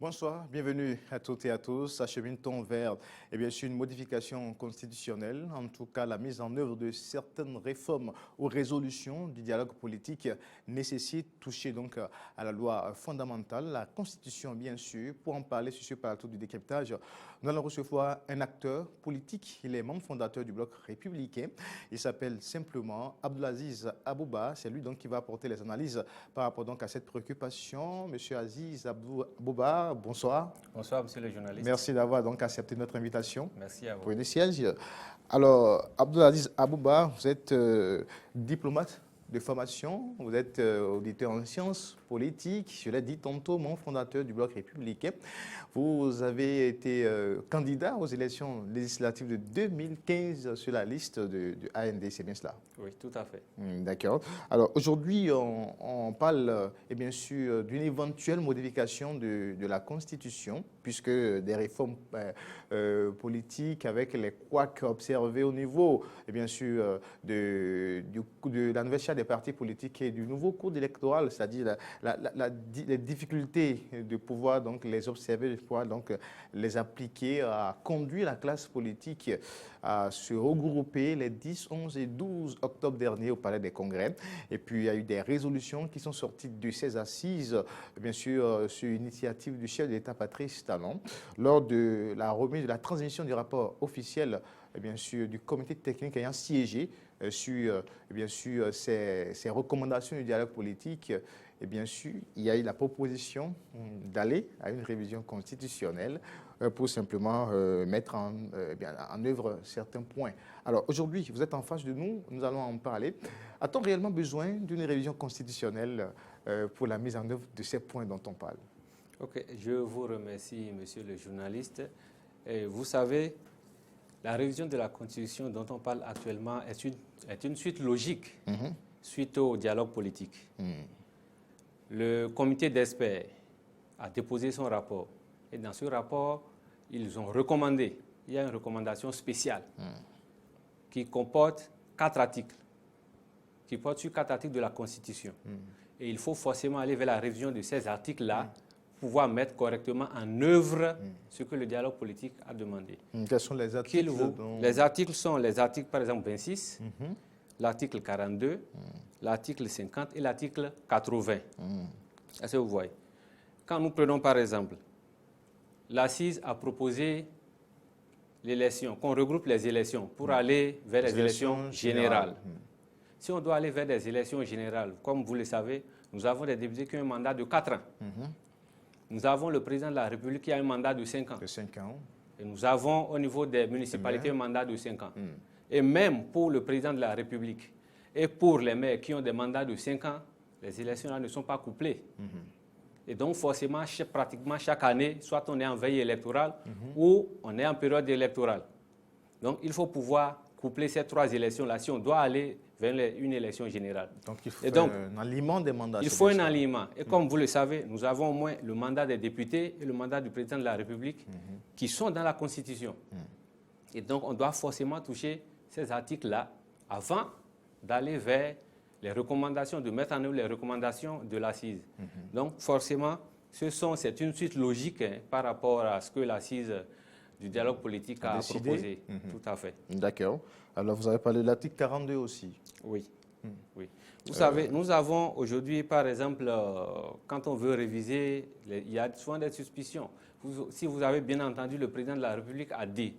Bonsoir, bienvenue à toutes et à tous. Achemine-t-on vers bien sûr une modification constitutionnelle, en tout cas la mise en œuvre de certaines réformes ou résolutions du dialogue politique nécessite toucher donc à la loi fondamentale, la Constitution bien sûr. Pour en parler sur ce plateau du décryptage, nous allons recevoir un acteur politique. Il est membre fondateur du bloc républicain. Il s'appelle simplement Abdelaziz Abouba. C'est lui donc qui va apporter les analyses par rapport donc à cette préoccupation. Monsieur Aziz Abouba, bonsoir. Bonsoir, monsieur le journaliste. Merci d'avoir donc accepté notre invitation. Merci à vous. Pour le siège. Alors, Abdelaziz Abouba, vous êtes diplomate de formation, vous êtes auditeur en sciences politiques, je l'ai dit tantôt, membre fondateur du bloc républicain. Vous avez été candidat aux élections législatives de 2015 sur la liste du AND, c'est bien cela? Oui, tout à fait. D'accord. Alors aujourd'hui, on parle bien sûr d'une éventuelle modification de la Constitution, puisque des réformes politiques avec les couacs observés au niveau, bien sûr, de la nouvelle charte des partis politiques et du nouveau code électoral, c'est-à-dire les difficultés de pouvoir donc les observer, de pouvoir donc les appliquer, a conduit la classe politique à se regrouper les 10, 11 et 12 octobre dernier au Palais des Congrès. Et puis, il y a eu des résolutions qui sont sorties de ces assises, bien sûr, sur initiative du chef de l'État, Patrice Talon, lors de la remise de la transmission du rapport officiel, bien sûr, du comité technique ayant siégé sur, bien sûr, ces recommandations du dialogue politique. Et bien sûr, il y a eu la proposition d'aller à une révision constitutionnelle pour simplement mettre en œuvre certains points. Alors aujourd'hui, vous êtes en face de nous, nous allons en parler. A-t-on réellement besoin d'une révision constitutionnelle pour la mise en œuvre de ces points dont on parle? Ok, je vous remercie, monsieur le journaliste. Et vous savez, la révision de la Constitution dont on parle actuellement est une suite logique suite au dialogue politique. Le comité d'experts a déposé son rapport. Et dans ce rapport, ils ont recommandé, il y a une recommandation spéciale qui comporte 4 articles, qui porte sur 4 articles de la Constitution. Et il faut forcément aller vers la révision de ces articles-là pour pouvoir mettre correctement en œuvre ce que le dialogue politique a demandé. Quels sont les articles Les articles sont les articles, par exemple, 26, l'article 42, l'article 50 et l'article 80. Est-ce que vous voyez? Quand nous prenons par exemple, l'assise a proposé l'élection, qu'on regroupe les élections pour aller vers les élections générales. Si on doit aller vers des élections générales, comme vous le savez, nous avons des députés qui ont un mandat de 4 ans. Nous avons le président de la République qui a un mandat de 5 ans. De 5 ans. Et nous avons au niveau des municipalités un mandat de 5 ans. Et même pour le président de la République et pour les maires qui ont des mandats de 5 ans, les élections là ne sont pas couplées. Et donc forcément, pratiquement chaque année, soit on est en veille électorale ou on est en période électorale. Donc il faut pouvoir coupler ces 3 élections-là si on doit aller vers une élection générale. Donc il faut un alignement des mandats. Il faut un alignement. Et comme vous le savez, nous avons au moins le mandat des députés et le mandat du président de la République qui sont dans la Constitution. Et donc on doit forcément toucher ces articles-là avant d'aller vers les recommandations, de mettre en œuvre les recommandations de l'assise. Donc forcément, c'est une suite logique par rapport à ce que l'assise du dialogue politique a proposé. Tout à fait. D'accord. Alors vous avez parlé de l'article 42 aussi. Oui. Oui. Vous savez, nous avons aujourd'hui, par exemple, quand on veut réviser, il y a souvent des suspicions. Si vous avez bien entendu, le président de la République a dit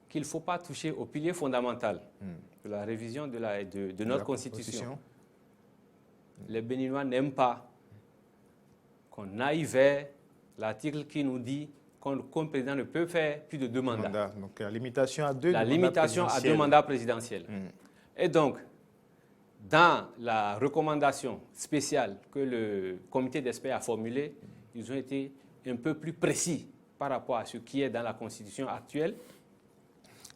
qu'il ne faut pas toucher au pilier fondamental de la révision de notre Constitution. Les Béninois n'aiment pas qu'on aille vers l'article qui nous dit qu'un président ne peut faire plus de 2 mandats. Donc la limitation à 2 La limitation à 2 mandats présidentiels. Et donc, dans la recommandation spéciale que le comité d'experts a formulée, ils ont été un peu plus précis par rapport à ce qui est dans la Constitution actuelle.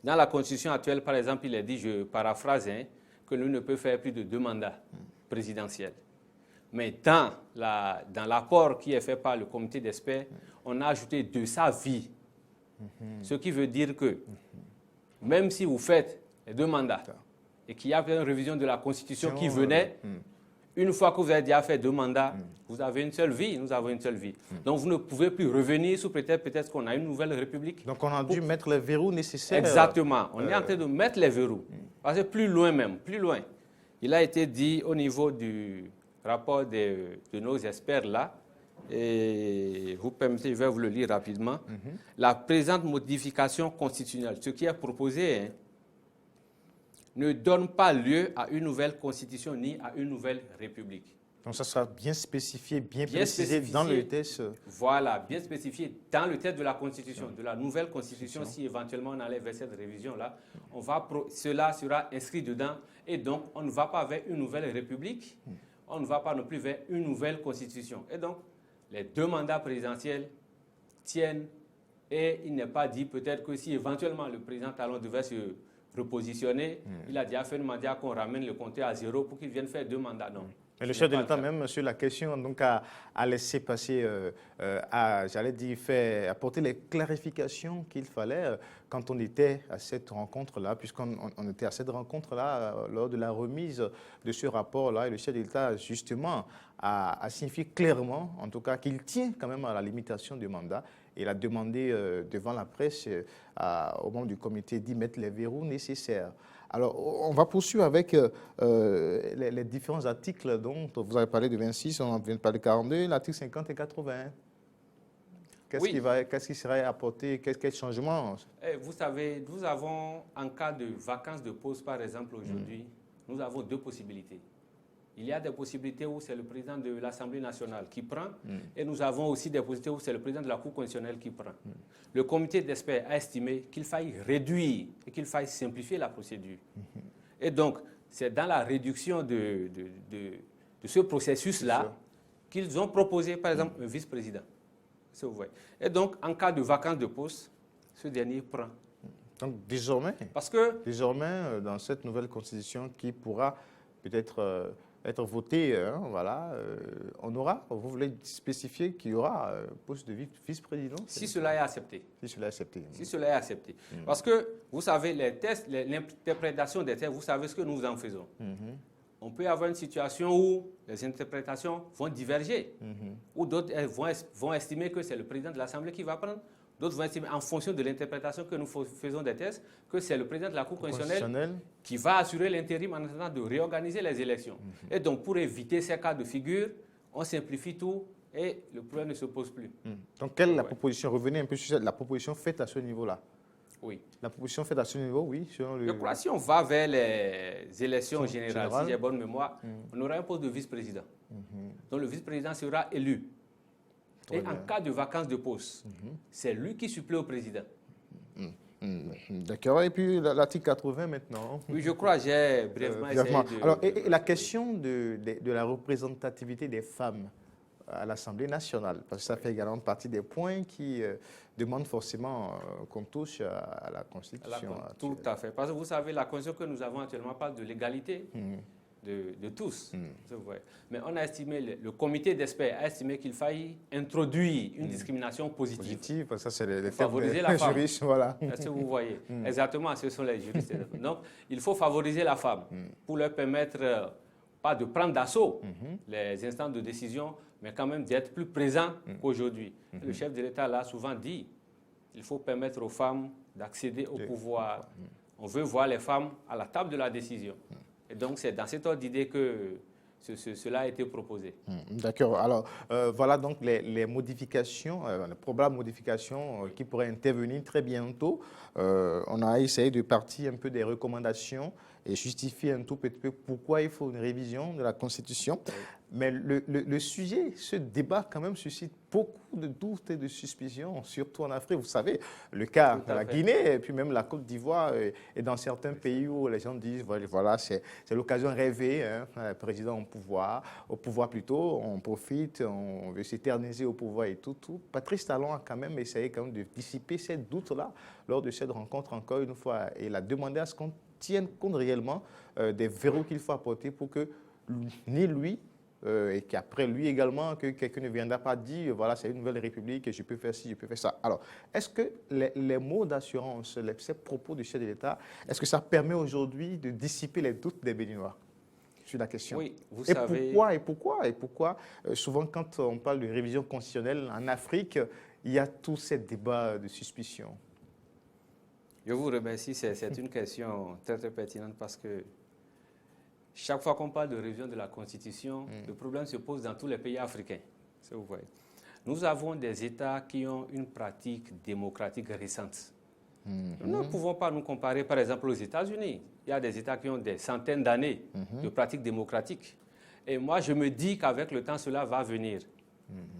Dans la Constitution actuelle, par exemple, il est dit, je paraphrase, que l'on ne peut faire plus de 2 mandats présidentiels. Mais dans l'accord qui est fait par le comité d'experts, on a ajouté de sa vie. Ce qui veut dire que même si vous faites les 2 mandats et qu'il y a une révision de la Constitution qui venait, Une fois que vous avez déjà fait 2 mandats, vous avez une seule vie, nous avons une seule vie. Donc vous ne pouvez plus revenir sous prétexte peut-être qu'on a une nouvelle république. Donc on a dû mettre les verrous nécessaires. Exactement, on est en train de mettre les verrous. Parce que plus loin même, plus loin. Il a été dit au niveau du rapport de nos experts là, et vous permettez, je vais vous le lire rapidement. La présente modification constitutionnelle, ce qui est proposé, hein, ne donne pas lieu à une nouvelle constitution ni à une nouvelle république. Donc ça sera bien spécifié, bien précisé dans le texte. Voilà, bien spécifié dans le texte de la constitution, de la nouvelle constitution, si éventuellement on allait vers cette révision-là, cela sera inscrit dedans et donc on ne va pas vers une nouvelle république, on ne va pas non plus vers une nouvelle constitution. Et donc, les 2 mandats présidentiels tiennent et il n'est pas dit peut-être que si éventuellement le président Talon devait se repositionner, il a déjà fait une mandat qu'on ramène le compteur à 0 pour qu'il vienne faire 2 mandats. Non. Mais le chef de l'État même sur la question donc a laissé passer, j'allais dire, apporter les clarifications qu'il fallait quand on était à cette rencontre-là, puisqu'on était à cette rencontre-là lors de la remise de ce rapport-là, et le chef de l'État justement a signifié clairement, en tout cas, qu'il tient quand même à la limitation du mandat. Il a demandé devant la presse, au membre du comité, d'y mettre les verrous nécessaires. Alors, on va poursuivre avec les différents articles dont vous avez parlé de 26, on vient de parler de 42, l'article 50 et 80. Qu'est-ce qui serait apporté, quel changement? Vous savez, nous avons, en cas de vacances de pause, par exemple, aujourd'hui, nous avons 2 possibilités. Il y a des possibilités où c'est le président de l'Assemblée nationale qui prend, et nous avons aussi des possibilités où c'est le président de la Cour constitutionnelle qui prend. Le comité d'experts a estimé qu'il faille réduire et qu'il faille simplifier la procédure. Et donc, c'est dans la réduction de ce processus-là qu'ils ont proposé, par exemple, un vice-président. Et donc, en cas de vacances de poste, ce dernier prend. Donc, désormais, dans cette nouvelle constitution qui pourra peut-être être votée, vous voulez spécifier qu'il y aura un poste de vice-président? Si cela est accepté. Si cela est accepté. Si cela est accepté. Parce que, vous savez, les tests, l'interprétation des tests, vous savez ce que nous en faisons. On peut avoir une situation où les interprétations vont diverger, où d'autres vont estimer que c'est le président de l'Assemblée qui va prendre. D'autres vont estimer, en fonction de l'interprétation que nous faisons des tests, que c'est le président de la Cour constitutionnelle qui va assurer l'intérim en attendant de réorganiser les élections. Et donc, pour éviter ces cas de figure, on simplifie tout et le problème ne se pose plus. Donc, quelle est la proposition? Revenez un peu sur la proposition faite à ce niveau-là. Oui. La proposition faite à ce niveau, oui. Je crois que si on va vers les élections générales, si j'ai bonne mémoire, on aura un poste de vice-président. Donc, le vice-président sera élu. Et en cas de vacances de poste, c'est lui qui supplée au président. D'accord. Et puis l'article 80 maintenant. Oui, je crois, j'ai brièvement essayé de... Alors, et la question de la représentativité des femmes à l'Assemblée nationale, parce que ça fait également partie des points qui demandent forcément qu'on touche à la Constitution. Tout à fait. Parce que vous savez, la Constitution que nous avons actuellement parle de l'égalité. De tous. Mais on a estimé, le comité d'experts a estimé qu'il faille introduire une discrimination positive. Ça c'est les favoriser la femme. Juristes, voilà. Est-ce que vous voyez? Exactement, ce sont les juristes. Donc, il faut favoriser la femme pour leur permettre, pas de prendre d'assaut les instances de décision, mais quand même d'être plus présent qu'aujourd'hui. Le chef de l'État l'a souvent dit, il faut permettre aux femmes d'accéder au pouvoir. On veut voir les femmes à la table de la décision. Et donc, c'est dans cet ordre d'idée que cela a été proposé. D'accord. Alors, voilà donc les modifications, les probables modifications qui pourraient intervenir très bientôt. On a essayé de partir un peu des recommandations et justifier un tout petit peu pourquoi il faut une révision de la Constitution. Mais le sujet, ce débat quand même suscite beaucoup de doutes et de suspicions, surtout en Afrique. Vous savez, le cas de la Guinée et puis même la Côte d'Ivoire et dans certains pays où les gens disent, voilà, c'est l'occasion rêvée, hein, le président au pouvoir plutôt, on profite, on veut s'éterniser au pouvoir et tout. Patrice Talon a quand même essayé quand même de dissiper ces doutes-là lors de cette rencontre encore une fois. Et il a demandé à ce qu'on tienne compte réellement des verrous qu'il faut apporter pour que ni lui, et qu'après lui également, que quelqu'un ne viendra pas dire, voilà, c'est une nouvelle république et je peux faire ci, je peux faire ça. Alors, est-ce que les mots d'assurance, ces propos du chef de l'État, est-ce que ça permet aujourd'hui de dissiper les doutes des Béninois? sur la question. Oui, vous savez... Pourquoi souvent quand on parle de révision constitutionnelle en Afrique, il y a tout ce débat de suspicion? Je vous remercie, c'est une question très très pertinente parce que chaque fois qu'on parle de révision de la Constitution, le problème se pose dans tous les pays africains. Ça, vous voyez. Nous avons des États qui ont une pratique démocratique récente. Nous ne pouvons pas nous comparer, par exemple, aux États-Unis. Il y a des États qui ont des centaines d'années de pratique démocratique. Et moi, je me dis qu'avec le temps, cela va venir.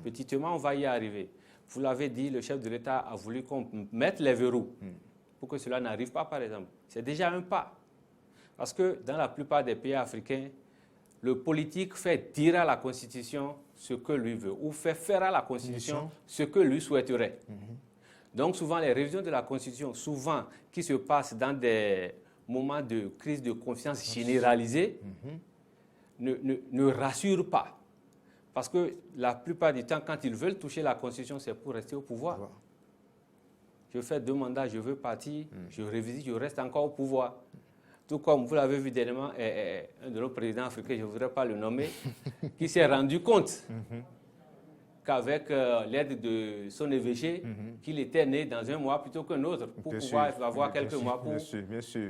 Petitement, on va y arriver. Vous l'avez dit, le chef de l'État a voulu qu'on mette les verrous pour que cela n'arrive pas, par exemple. C'est déjà un pas. Parce que dans la plupart des pays africains, le politique fait dire à la Constitution ce que lui veut ou fait faire à la Constitution ce que lui souhaiterait. Donc souvent, les révisions de la Constitution, souvent qui se passent dans des moments de crise de confiance généralisée, ne rassurent pas. Parce que la plupart du temps, quand ils veulent toucher la Constitution, c'est pour rester au pouvoir. Je fais 2 mandats, je veux partir, je révisite, je reste encore au pouvoir. Tout comme vous l'avez vu dernièrement, un de nos présidents africains, je ne voudrais pas le nommer, qui s'est rendu compte qu'avec l'aide de son évêché, qu'il était né dans un mois plutôt qu'un autre, pour pouvoir avoir quelques mois pour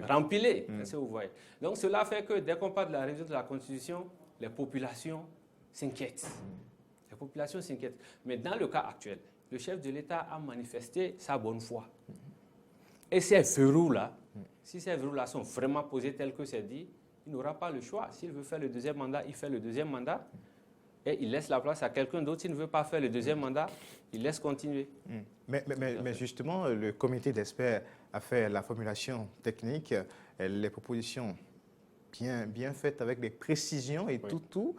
rempiler. Vous voyez. Donc cela fait que dès qu'on parle de la révision de la Constitution, les populations s'inquiètent. Les populations s'inquiètent. Mais dans le cas actuel, le chef de l'État a manifesté sa bonne foi. Et ces verrous-là, si ces verrous-là sont vraiment posés tels que c'est dit, il n'aura pas le choix. S'il veut faire le 2e mandat, il fait le 2e mandat et il laisse la place à quelqu'un d'autre. S'il ne veut pas faire le 2e mandat, il laisse continuer. Mais justement, le comité d'experts a fait la formulation technique, les propositions bien faites avec des précisions et tout.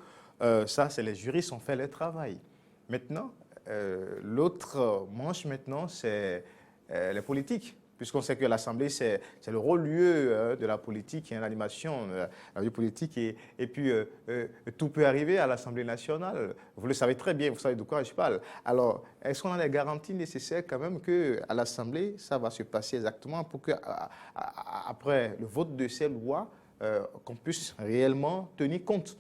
Ça, c'est les juristes ont fait leur travail. Maintenant, l'autre manche maintenant, c'est les politiques. Puisqu'on sait que l'Assemblée, c'est le lieu de la politique, l'animation de la vie politique. Et puis, tout peut arriver à l'Assemblée nationale. Vous le savez très bien, vous savez de quoi je parle. Alors, est-ce qu'on a les garanties nécessaires quand même qu'à l'Assemblée, ça va se passer exactement pour qu'après le vote de ces lois, qu'on puisse réellement tenir compte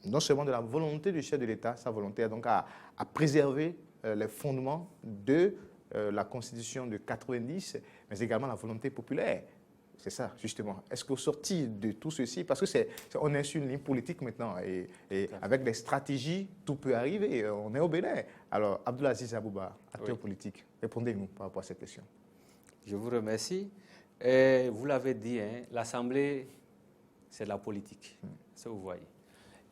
non seulement de la volonté du chef de l'État, sa volonté donc à préserver les fondements de la Constitution de 90, mais également la volonté populaire. C'est ça, justement. Est-ce qu'au sorti de tout ceci, parce que on est sur une ligne politique maintenant, et avec des stratégies, tout peut arriver. On est au Bénin. Alors, Abdoulaziz Abouba, acteur politique, répondez-nous par rapport à cette question. Je vous remercie. Et vous l'avez dit, l'Assemblée, c'est de la politique. Ça, vous voyez.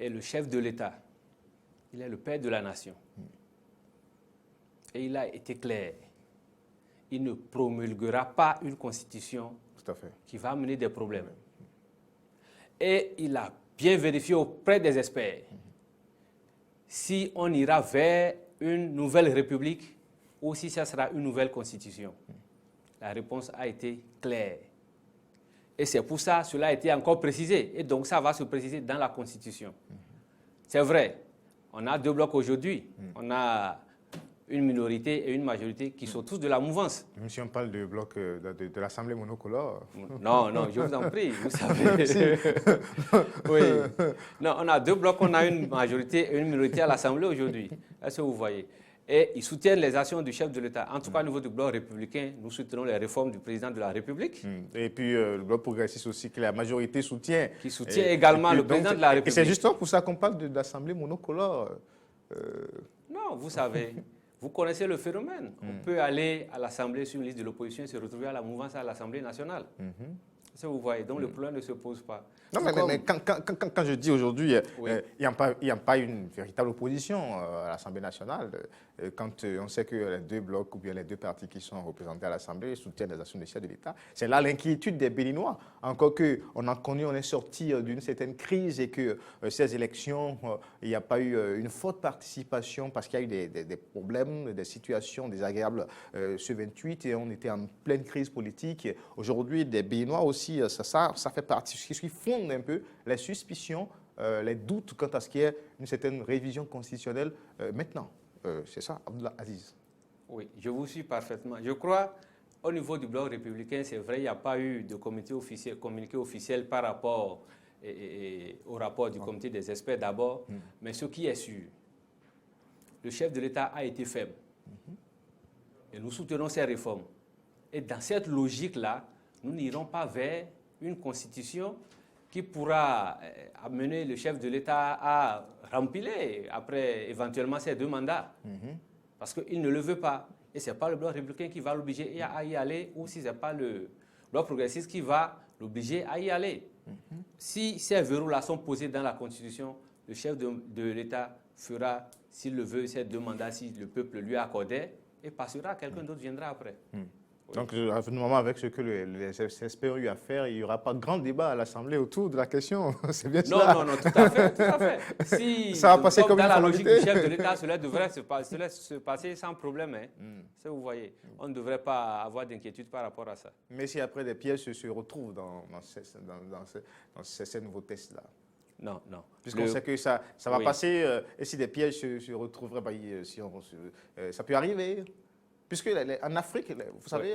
Et le chef de l'État, il est le père de la nation. Et il a été clair. Il ne promulguera pas une constitution qui va amener des problèmes. Et il a bien vérifié auprès des experts si on ira vers une nouvelle république ou si ça sera une nouvelle constitution. La réponse a été claire. Et c'est pour ça que cela a été encore précisé. Et donc ça va se préciser dans la Constitution. C'est vrai, on a 2 blocs aujourd'hui. On a une minorité et une majorité qui sont tous de la mouvance. Même si on parle de bloc de l'Assemblée monocolore. Non, je vous en prie, vous savez. Oui. Non, on a 2 blocs, on a une majorité et une minorité à l'Assemblée aujourd'hui. Est-ce que vous voyez? Et ils soutiennent les actions du chef de l'État. En tout cas, au niveau du bloc républicain, nous soutenons les réformes du président de la République. Et puis le bloc progressiste aussi, que la majorité soutient. Qui soutient également le président de la République. Et c'est justement pour ça qu'on parle d'Assemblée monocolore. Non, vous savez, vous connaissez le phénomène. On peut aller à l'Assemblée sur une liste de l'opposition et se retrouver à la mouvance à l'Assemblée nationale. Ça, vous voyez, donc le problème ne se pose pas. Non, mais quand je dis aujourd'hui, il n'y a pas une véritable opposition à l'Assemblée nationale. Quand on sait que les 2 blocs ou bien les 2 partis qui sont représentés à l'Assemblée soutiennent les actions du chef de l'État, c'est là l'inquiétude des Béninois. Encore on est sorti d'une certaine crise et que ces élections, il n'y a pas eu une forte participation parce qu'il y a eu des problèmes, des situations désagréables ce 28 et on était en pleine crise politique. Aujourd'hui, des Béninois aussi, ça fait partie, ce qui fonde un peu les suspicions, les doutes quant à ce qu'il y ait une certaine révision constitutionnelle maintenant. C'est ça, Abdoulaziz. Oui, je vous suis parfaitement. Je crois, au niveau du bloc républicain, c'est vrai, il n'y a pas eu de communiqué officiel par rapport au rapport du comité des experts d'abord, mais ce qui est sûr, le chef de l'État a été faible. Et nous soutenons ces réformes. Et dans cette logique-là, nous n'irons pas vers une constitution qui pourra amener le chef de l'État à remplir après éventuellement ses 2 mandats. Parce qu'il ne le veut pas. Et ce n'est pas le bloc républicain qui va l'obliger à y aller, ou si ce n'est pas le bloc progressiste qui va l'obliger à y aller. Si ces verrous-là sont posés dans la Constitution, le chef de l'État fera, s'il le veut, ces 2 mandats, si le peuple lui accordait, et passera, quelqu'un d'autre viendra après. Oui. Donc, normalement, avec ce que les SSP ont eu à faire, il n'y aura pas de grand débat à l'Assemblée autour de la question. C'est bien non, ça? Non, tout à fait, tout à fait. Si ça va passer comme dans une la logique formalité. du chef de l'État, cela devrait se passer sans problème. Hein. Ça, vous voyez, on ne devrait pas avoir d'inquiétude par rapport à ça. Mais si après des pièges se retrouvent dans ces nouveaux tests-là? Non. Puisqu'on sait que ça va passer, et si des pièges se retrouveraient, ça peut arriver. Puisque en Afrique, vous savez,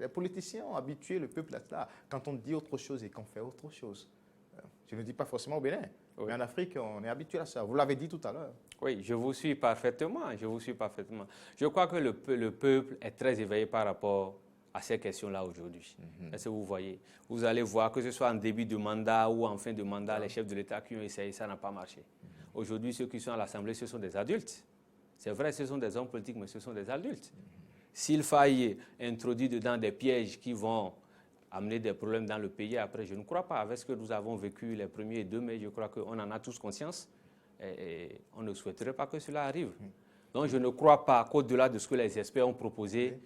les politiciens ont habitué le peuple à cela. Quand on dit autre chose et qu'on fait autre chose. Je ne dis pas forcément au Bénin, mais en Afrique, on est habitué à ça. Vous l'avez dit tout à l'heure. Oui, je vous suis parfaitement. Je crois que le peuple est très éveillé par rapport à ces questions-là aujourd'hui. Est-ce que vous voyez? Vous allez voir que ce soit en début de mandat ou en fin de mandat, les chefs de l'État qui ont essayé, ça n'a pas marché. Aujourd'hui, ceux qui sont à l'Assemblée, ce sont des adultes. C'est vrai, ce sont des hommes politiques, mais ce sont des adultes. S'il faille introduire dedans des pièges qui vont amener des problèmes dans le pays, après, je ne crois pas. Avec ce que nous avons vécu les 1er et 2 mai, je crois qu'on en a tous conscience et on ne souhaiterait pas que cela arrive. Donc, je ne crois pas qu'au-delà de ce que les experts ont proposé,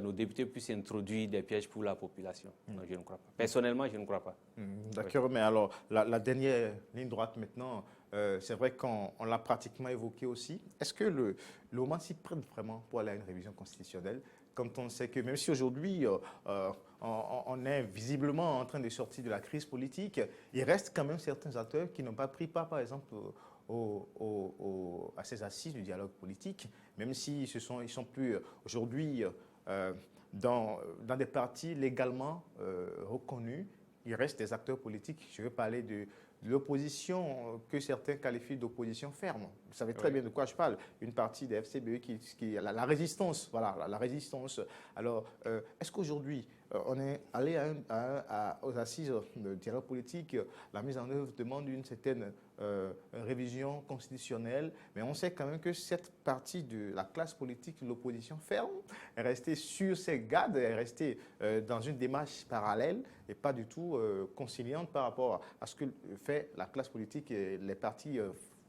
nos députés puissent introduire des pièges pour la population. Non, je ne crois pas. Personnellement, je ne crois pas. D'accord, mais alors, la dernière ligne droite maintenant, c'est vrai qu'on l'a pratiquement évoqué aussi. Est-ce que le moment s'y prête vraiment pour aller à une révision constitutionnelle, quand on sait que même si aujourd'hui on est visiblement en train de sortir de la crise politique, il reste quand même certains acteurs qui n'ont pas pris part, par exemple, à ces assises du dialogue politique, même s'ils ils sont plus aujourd'hui dans des partis légalement reconnus, il reste des acteurs politiques. Je veux parler de l'opposition que certains qualifient d'opposition ferme. Vous savez très bien de quoi je parle. Une partie des FCBE qui la résistance, voilà, la résistance. Alors, est-ce qu'aujourd'hui, on est allé aux assises de dialogue politique, la mise en œuvre demande une certaine révision constitutionnelle, mais on sait quand même que cette partie de la classe politique, l'opposition ferme, est restée sur ses gardes, est restée dans une démarche parallèle et pas du tout conciliante par rapport à ce que fait la classe politique et les partis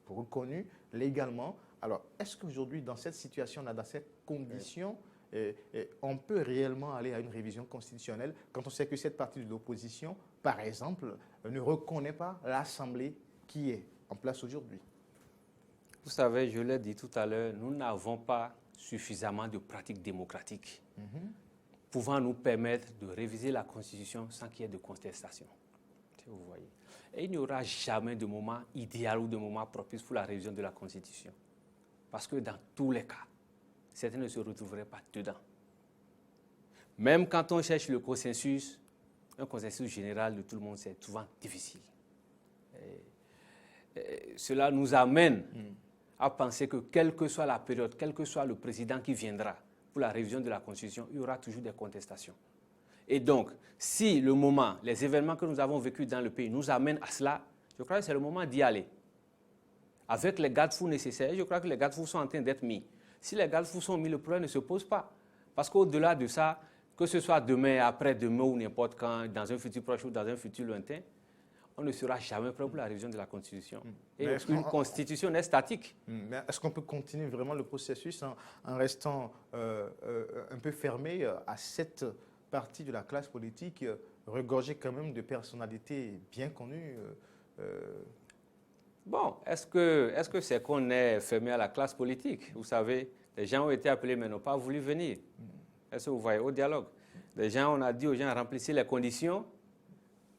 reconnus légalement. Alors, est-ce qu'aujourd'hui, dans cette situation-là, dans cette condition, on peut réellement aller à une révision constitutionnelle quand on sait que cette partie de l'opposition, par exemple, ne reconnaît pas l'Assemblée qui est en place aujourd'hui? Vous savez, je l'ai dit tout à l'heure, nous n'avons pas suffisamment de pratiques démocratiques pouvant nous permettre de réviser la Constitution sans qu'il y ait de contestation. Vous voyez. Et il n'y aura jamais de moment idéal ou de moment propice pour la révision de la Constitution. Parce que dans tous les cas, certains ne se retrouveraient pas dedans. Même quand on cherche le consensus, un consensus général de tout le monde, c'est souvent difficile. Cela nous amène à penser que quelle que soit la période, quel que soit le président qui viendra pour la révision de la Constitution, il y aura toujours des contestations. Et donc, si le moment, les événements que nous avons vécus dans le pays nous amènent à cela, je crois que c'est le moment d'y aller. Avec les garde-fous nécessaires, je crois que les garde-fous sont en train d'être mis. Si les garde-fous sont mis, le problème ne se pose pas. Parce qu'au-delà de ça, que ce soit demain, après-demain ou n'importe quand, dans un futur proche ou dans un futur lointain, on ne sera jamais prêt pour la révision de la Constitution. Et une Constitution est statique. Mais est-ce qu'on peut continuer vraiment le processus en restant un peu fermé à cette partie de la classe politique regorgée quand même de personnalités bien connues Bon, est-ce que c'est qu'on est fermé à la classe politique? Vous savez, les gens ont été appelés mais n'ont pas voulu venir. Est-ce que vous voyez au dialogue? Les gens, on a dit aux gens, remplissez les conditions,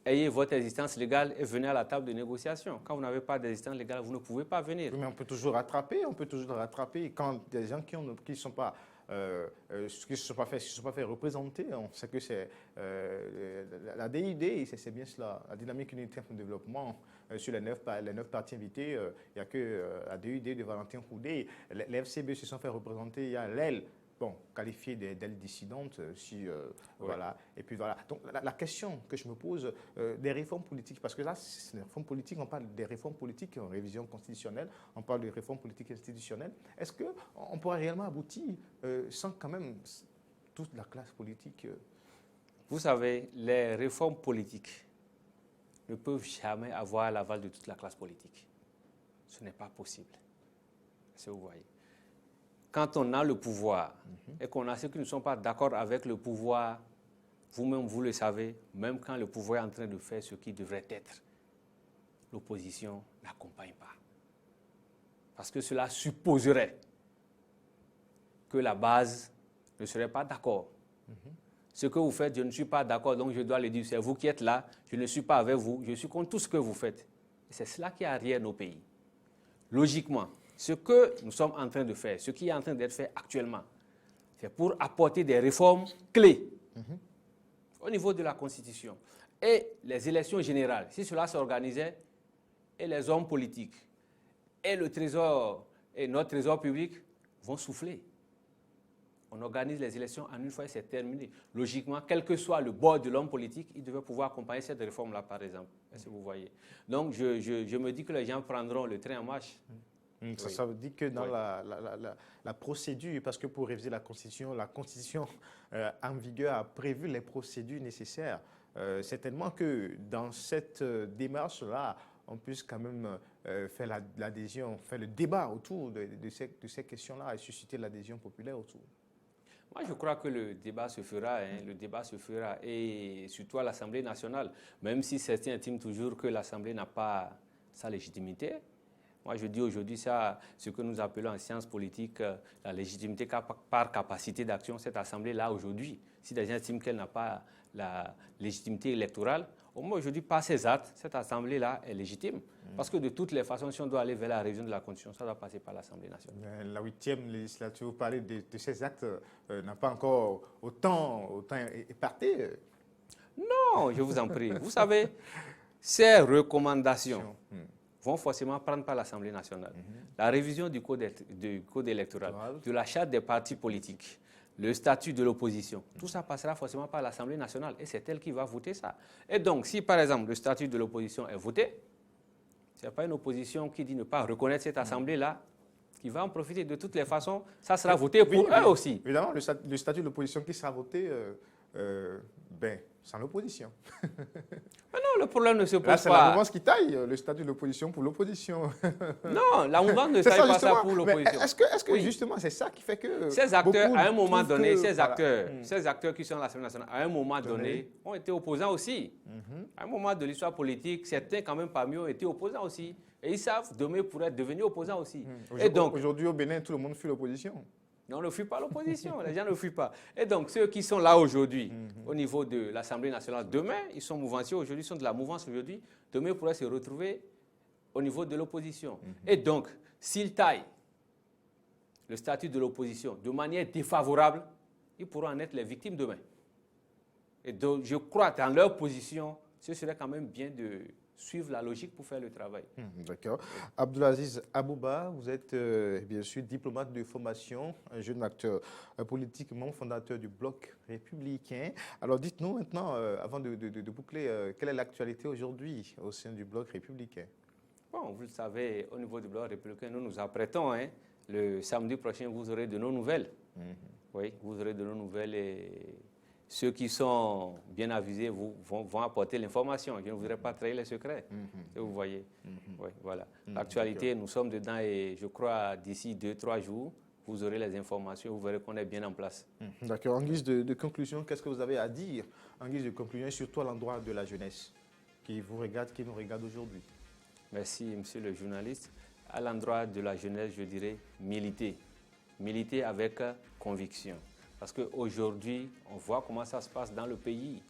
ayez votre existence légale et venez à la table de négociation. Quand vous n'avez pas d'existence légale, vous ne pouvez pas venir. Oui, mais on peut toujours rattraper, quand des gens qui ne sont pas qui ne se sont pas fait représenter. On sait que c'est la DUD, c'est bien cela, la dynamique unitaire pour le développement. Sur les 9 partis invités, il n'y a que la DUD de Valentin Koudé. Les FCB se sont fait représenter, il y a l'AIL, bon, qualifiée d'aile dissidente, voilà. Et puis voilà. Donc la question que je me pose, des réformes politiques, parce que là, c'est des réformes politiques, on parle des réformes politiques en révision constitutionnelle, on parle de réformes politiques institutionnelles. Est-ce qu'on pourra réellement aboutir sans quand même toute la classe politique Vous savez, les réformes politiques ne peuvent jamais avoir l'aval de toute la classe politique. Ce n'est pas possible. C'est vous voyez. Quand on a le pouvoir et qu'on a ceux qui ne sont pas d'accord avec le pouvoir, vous-même, vous le savez, même quand le pouvoir est en train de faire ce qui devrait être, l'opposition n'accompagne pas. Parce que cela supposerait que la base ne serait pas d'accord. Ce que vous faites, je ne suis pas d'accord, donc je dois le dire, c'est vous qui êtes là, je ne suis pas avec vous, je suis contre tout ce que vous faites. Et c'est cela qui arrière nos pays. Logiquement, ce que nous sommes en train de faire, ce qui est en train d'être fait actuellement, c'est pour apporter des réformes clés au niveau de la Constitution. Et les élections générales, si cela s'organisait, et les hommes politiques, et le Trésor, et notre Trésor public vont souffler. On organise les élections en une fois et c'est terminé. Logiquement, quel que soit le bord de l'homme politique, il devait pouvoir accompagner cette réforme-là, par exemple. Est-ce que vous voyez? Donc, je me dis que les gens prendront le train en marche. Ça veut dire que dans la procédure, parce que pour réviser la Constitution en vigueur a prévu les procédures nécessaires. Certainement que dans cette démarche-là, on puisse quand même faire l'adhésion, faire le débat autour de ces questions-là et susciter l'adhésion populaire autour. Moi, je crois que le débat se fera, le débat se fera, et surtout à l'Assemblée nationale, même si certains estiment toujours que l'Assemblée n'a pas sa légitimité. Moi, je dis aujourd'hui ça, ce que nous appelons en sciences politiques la légitimité par capacité d'action. Cette Assemblée-là, aujourd'hui, si des gens estiment qu'elle n'a pas la légitimité électorale, au moins aujourd'hui, par ses actes, cette Assemblée-là est légitime. Parce que de toutes les façons, si on doit aller vers la révision de la Constitution, ça doit passer par l'Assemblée nationale. La 8e législature, vous parlez de ces actes, n'a pas encore autant éparté. Non, je vous en prie. Vous savez, ces recommandations vont forcément prendre par l'Assemblée nationale. La révision du code électoral, de la charte des partis politiques, le statut de l'opposition, tout ça passera forcément par l'Assemblée nationale et c'est elle qui va voter ça. Et donc, si par exemple le statut de l'opposition est voté, ce n'est pas une opposition qui dit ne pas reconnaître cette Assemblée-là qui va en profiter. De toutes les façons, ça sera voté pour eux aussi. Évidemment, le statut de l'opposition qui sera voté, sans l'opposition. Mais non, le problème ne se pose là, pas. C'est la mouvance qui taille le statut de l'opposition pour l'opposition. Non, la mouvance ne taille pas ça pour l'opposition. Est-ce que justement, c'est ça qui fait que... Ces acteurs, à un moment donné, ces acteurs qui sont à l'Assemblée nationale, à un moment donné, ont été opposants aussi. À un moment de l'histoire politique, certains, quand même, parmi eux, ont été opposants aussi. Et ils savent, demain, pourraient devenir opposants aussi. Et donc, aujourd'hui, au Bénin, tout le monde fuit l'opposition. Non, on ne fuit pas l'opposition, les gens ne fuient pas. Et donc, ceux qui sont là aujourd'hui, au niveau de l'Assemblée nationale, demain, ils sont mouvanciers, aujourd'hui, ils sont de la mouvance aujourd'hui, demain, ils pourraient se retrouver au niveau de l'opposition. Et donc, s'ils taillent le statut de l'opposition de manière défavorable, ils pourront en être les victimes demain. Et donc, je crois que dans leur position, ce serait quand même bien de suivre la logique pour faire le travail. D'accord. Abdulaziz Abouba, vous êtes bien sûr diplomate de formation, un jeune acteur politique, membre fondateur du Bloc républicain. Alors dites-nous maintenant, avant de boucler, quelle est l'actualité aujourd'hui au sein du Bloc républicain? Bon, vous le savez, au niveau du Bloc républicain, nous nous apprêtons. Le samedi prochain, vous aurez de nos nouvelles. Oui, vous aurez de nos nouvelles et ceux qui sont bien avisés vont apporter l'information. Je ne voudrais pas trahir les secrets. Vous voyez. Oui, voilà. L'actualité, nous sommes dedans et je crois d'ici 2-3 jours, vous aurez les informations, vous verrez qu'on est bien en place. D'accord. En guise de conclusion, qu'est-ce que vous avez à dire en guise de conclusion, surtout à l'endroit de la jeunesse qui vous regarde, qui nous regarde aujourd'hui? Merci, monsieur le journaliste. À l'endroit de la jeunesse, je dirais militer. Militer avec conviction. Parce qu'aujourd'hui, on voit comment ça se passe dans le pays.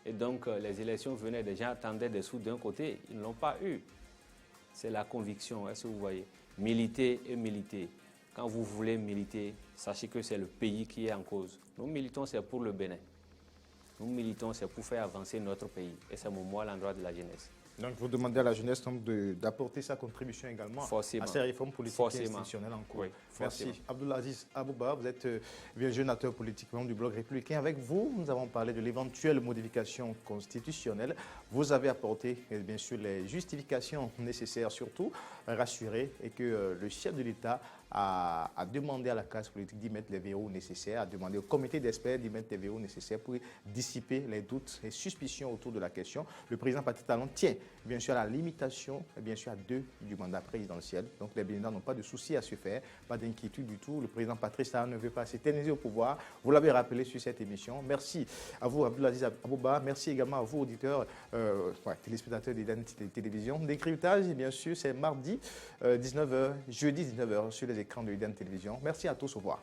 Et donc, les élections venaient, des gens attendaient des sous d'un côté, ils ne l'ont pas eu. C'est la conviction, est-ce que vous voyez? Militer et militer. quand vous voulez militer, sachez que c'est le pays qui est en cause. Nous militons, c'est pour le Bénin. Nous militons, c'est pour faire avancer notre pays. Et c'est mon mot à l'endroit de la jeunesse. Donc, vous demandez à la jeunesse d'apporter sa contribution également Forcément. à ces réformes politiques et institutionnelles en cours. Oui, merci. Abdulaziz Abouba, vous êtes bien jeune acteur politique, membre du Bloc républicain. Avec vous, nous avons parlé de l'éventuelle modification constitutionnelle. Vous avez apporté, bien sûr, les justifications nécessaires, surtout rassurer et que le chef de l'État a demandé à la classe politique d'y mettre les verrous nécessaires, a demandé au comité d'experts d'y mettre les verrous nécessaires pour dissiper les doutes et suspicions autour de la question. Le président Patrice Talon tient bien sûr à la limitation, bien sûr à 2 du mandat présidentiel. Donc les Béninois n'ont pas de souci à se faire, pas d'inquiétude du tout. Le président Patrice Talon ne veut pas s'éterniser au pouvoir. Vous l'avez rappelé sur cette émission. Merci à vous, Abdulaziz Abouba. Merci également à vous, auditeurs, téléspectateurs d'IDN Télévision. Décryptage, bien sûr, c'est mardi 19h, jeudi 19h sur les écrans de IDN Télévision. Merci à tous, au revoir.